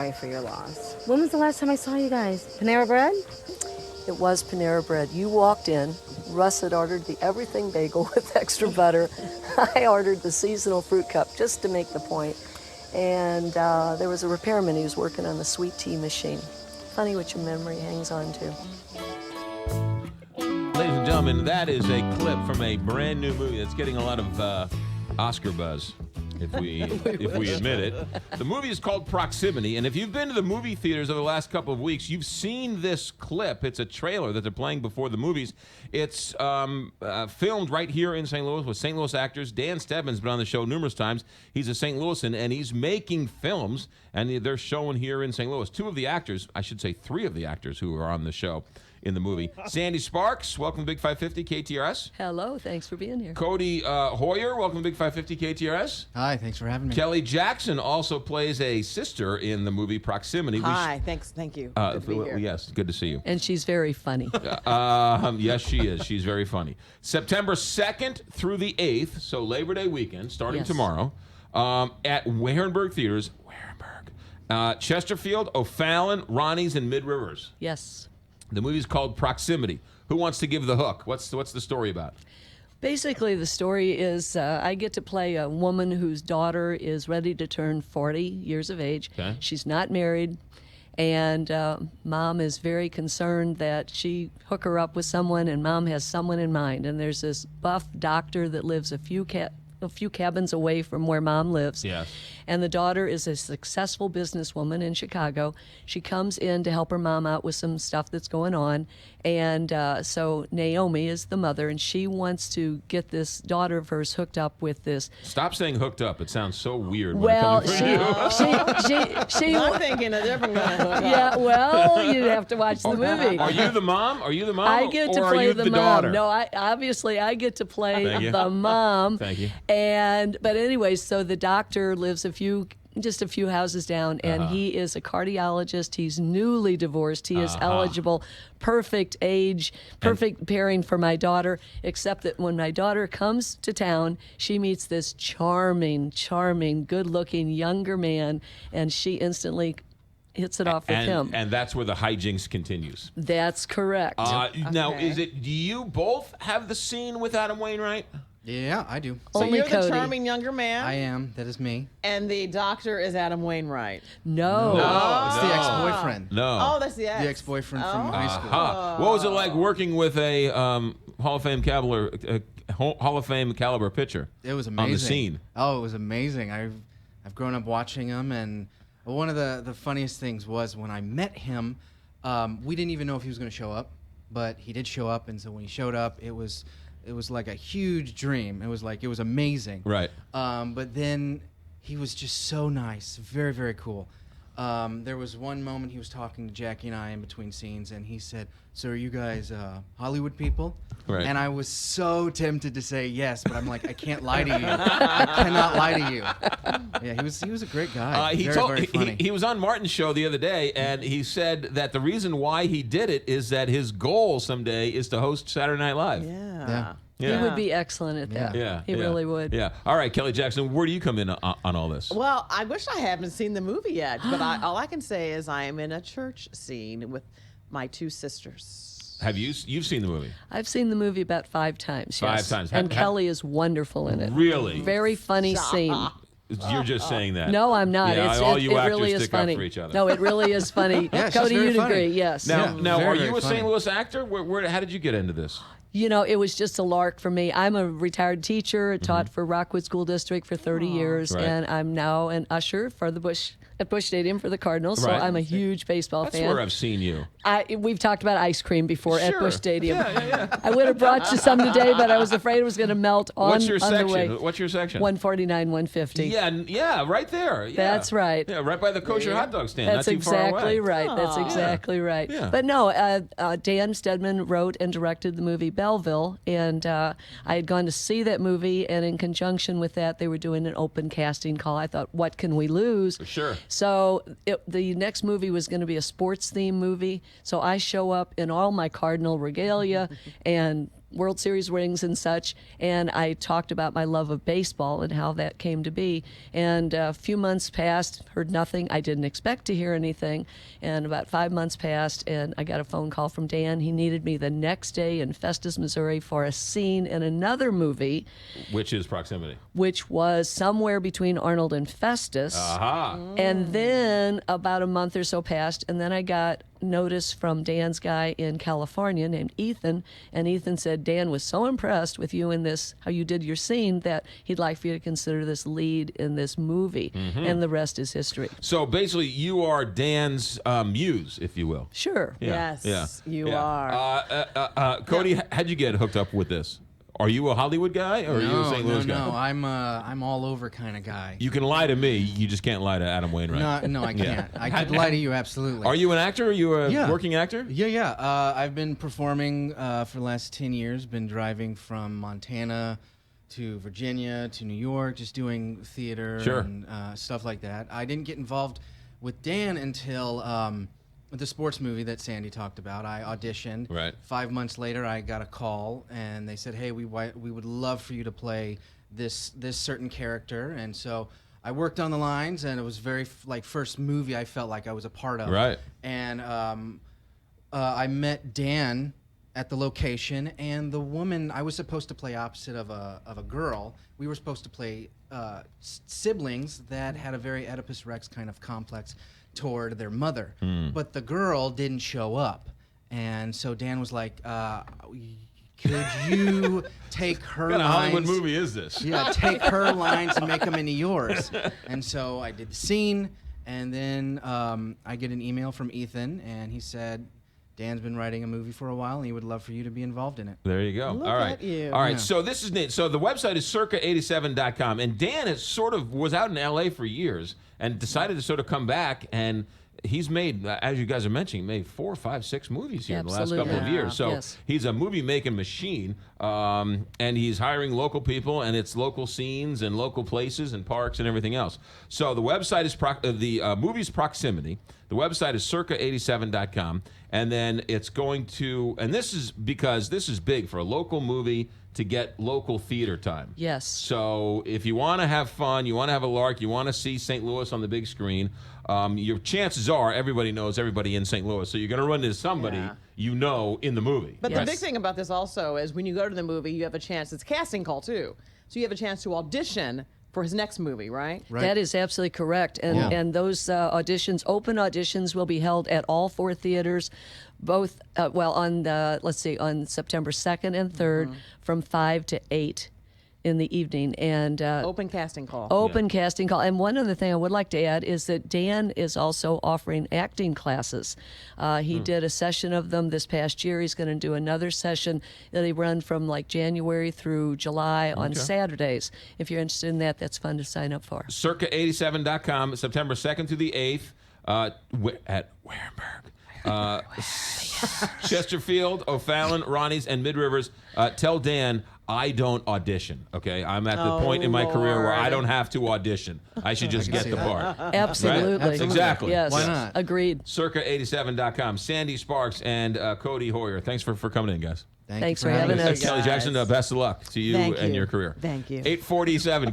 For your loss. When was the last time I saw you guys? Panera Bread? It was Panera Bread. You walked in. Russ had ordered the everything bagel with extra butter. I ordered the seasonal fruit cup just to make the point. And there was a repairman who was working on the sweet tea machine. Funny what your memory hangs on to. Ladies and gentlemen, that is a clip from a brand new movie that's getting a lot of Oscar buzz, if we admit it. The movie is called Proximity, and if you've been to the movie theaters over the last couple of weeks, you've seen this clip. It's a trailer that they're playing before the movies. It's filmed right here in St. Louis with St. Louis actors. Dan Stedman's been on the show numerous times. He's a St. Louisan, and he's making films, and they're showing here in St. Louis. Two of the actors, I should say three of the actors who are on the show in the movie. Sandy Sparks, welcome to Big 550 KTRS. Hello, thanks for being here. Cody Hoyer, welcome to Big 550 KTRS. Hi, thanks for having me. Kelly Jackson also plays a sister in the movie Proximity. Hi, thank you. Good to be here. Yes, good to see you. And she's very funny. Yes, she is. She's very funny. September 2nd through the 8th, so Labor Day weekend, starting tomorrow, at Wehrenberg Theaters, Chesterfield, O'Fallon, Ronnie's, and Mid Rivers. Yes. The movie's called Proximity. Who wants to give the hook? What's the story about? Basically, the story is I get to play a woman whose daughter is ready to turn 40 years of age. Okay. She's not married, and mom is very concerned that she hook her up with someone, and mom has someone in mind. And there's this buff doctor that lives a few cabins away from where mom lives. Yes. And the daughter is a successful businesswoman in Chicago. She comes in to help her mom out with some stuff that's going on. And so Naomi is the mother, and she wants to get this daughter of hers hooked up with this. Stop saying hooked up. It sounds so weird. Well, she I'm thinking a different kind of hook up. Yeah, well, you have to watch the movie. Are you the mom? Are you the mom? I get to or play are you the the mom. daughter? No, I get to play the mom. Thank you. But anyway, so the doctor lives just a few houses down, and he is a cardiologist. He's newly divorced. He is eligible, perfect age, perfect pairing for my daughter, except that when my daughter comes to town, she meets this charming, good-looking younger man, and she instantly hits it off with him. And that's where the hijinks continues. That's correct. Now, do you both have the scene with Adam Wainwright? Yeah, I do. So Only you're Cody. the charming younger man? I am. That is me. And the doctor is Adam Wainwright. No. It's the ex-boyfriend. No. Oh, that's the ex. The ex-boyfriend from high school. What was it like working with a Hall of Fame caliber pitcher? It was amazing. On the scene. Oh, it was amazing. I've grown up watching him, and one of the funniest things was when I met him, we didn't even know if he was going to show up, but he did show up, and so when he showed up, it was like a huge dream. It was amazing. Right. But then he was just so nice, very, very cool. There was one moment he was talking to Jackie and I in between scenes, and he said, "So are you guys Hollywood people?" Right. And I was so tempted to say yes, but I'm like, I can't lie to you. I cannot lie to you. Yeah, he was a great guy. Very funny. He was on Martin's show the other day, and he said that the reason why he did it is that his goal someday is to host Saturday Night Live. Yeah. He would be excellent at that. Yeah. He really would. Yeah. All right, Kelly Jackson, where do you come in on all this? Well, I wish I haven't seen the movie yet, but all I can say is I am in a church scene with my two sisters. Have you've seen the movie? I've seen the movie about 5 times. Five yes. times. And Kelly is wonderful in it. Really? Very funny scene. You're just saying that. No, I'm not. Yeah, it all you actors really is stick funny. up for each other. No, it really is funny. Yeah, she's Cody, very you'd funny. agree. Yes. Now, Very, are you very a St. funny. Louis actor? How did you get into this? You know, it was just a lark for me. I'm a retired teacher, taught for Rockwood School District for 30 years, Right. and I'm now an usher for the Busch Stadium for the Cardinals. Right. So I'm a huge baseball That's fan. where I've seen you. We've talked about ice cream before at Sure. Busch Stadium. Yeah. I would have brought you some today, but I was afraid it was going to melt on What's your the section? way. What's your section? 149, 150. Yeah, right there. Yeah. That's right. Yeah, right by the kosher hot dog stand. That's not too far exactly away. right. That's exactly right. Yeah. But no, Dan Stedman wrote and directed the movie Belleville, and I had gone to see that movie, and in conjunction with that, they were doing an open casting call. I thought, what can we lose? Sure. So the next movie was going to be a sports-themed movie, so I show up in all my Cardinal regalia and World Series rings and such, and I talked about my love of baseball and how that came to be. And a few months passed, heard nothing. I didn't expect to hear anything. And about 5 months passed, and I got a phone call from Dan. He needed me the next day in Festus, Missouri for a scene in another movie, Which is Proximity. which was somewhere between Arnold and Festus. Aha. And then about a month or so passed, and then I got notice from Dan's guy in California named Ethan, and Ethan said Dan was so impressed with you in this, how you did your scene, that he'd like for you to consider this lead in this movie, and the rest is history. So basically, you are Dan's muse, if you will. Sure. Yeah, Yes, yeah, you yeah. are. Cody, how'd you get hooked up with this? Are you a Hollywood guy or are you a St. Louis guy? No, I'm all over kind of guy. You can lie to me. You just can't lie to Adam Wainwright. No, I can't. I could lie to you, absolutely. Are you an actor? Are you a Yeah. working actor? Yeah. I've been performing for the last 10 years. Been driving from Montana to Virginia to New York, just doing theater Sure. and stuff like that. I didn't get involved with Dan until the sports movie that Sandy talked about. I auditioned. Right. 5 months later, I got a call, and they said, "Hey, we would love for you to play this certain character." And so I worked on the lines, and it was very first movie I felt like I was a part of. Right. And I met Dan at the location, and the woman I was supposed to play opposite of a girl. We were supposed to play siblings that had a very Oedipus Rex kind of complex toward their mother, but the girl didn't show up, and so Dan was like, "Could you take her What kind of Hollywood lines?" movie is this? Yeah, take her lines and make them into yours. And so I did the scene, and then I get an email from Ethan, and he said, "Dan's been writing a movie for a while, and he would love for you to be involved in it." There you go. Look All right. at you. All right. Yeah. So this is Nate. So the website is circa87.com, and Dan is was out in LA for years and decided to sort of come back, and he's made, as you guys are mentioning, made 4, 5, 6 movies here in the last couple of Absolutely. years. So Yes. he's a movie making machine, and he's hiring local people, and it's local scenes and local places and parks and everything else. So the website is the movie's Proximity. The website is circa87.com, and then it's going to, and this is because this is big for a local movie to get local theater time. Yes. So if you want to have fun, you want to have a lark, you want to see St. Louis on the big screen, your chances are everybody knows everybody in St. Louis. So you're going to run into somebody Yeah. you know in the movie. But Yes. the big thing about this also is when you go to the movie, you have a chance. It's a casting call too, so you have a chance to audition for his next movie, right? Right. That is absolutely correct. And Yeah. and those open auditions will be held at all 4 theaters, both, on September 2nd and 3rd from 5 to 8 in the evening. And Open casting call. open casting call. And one other thing I would like to add is that Dan is also offering acting classes. He did a session of them this past year. He's going to do another session that he run from like January through July on Saturdays. If you're interested in that, that's fun to sign up for. Circa87.com, September 2nd through the 8th at Wehrenberg. Chesterfield, O'Fallon, Ronnie's, and Mid Rivers. Tell Dan I don't audition, okay? I'm at the point in my career where I Lord. don't have to audition. I should just get see the that. part. Absolutely. Right? Exactly. Yes. Why not? Agreed. Circa87.com. Sandy Sparks and Cody Hoyer. Thanks for coming in, guys. Thank Thanks you for having us. us. Kelly Jackson, best of luck to you Thank and you. your career. Thank you. 847.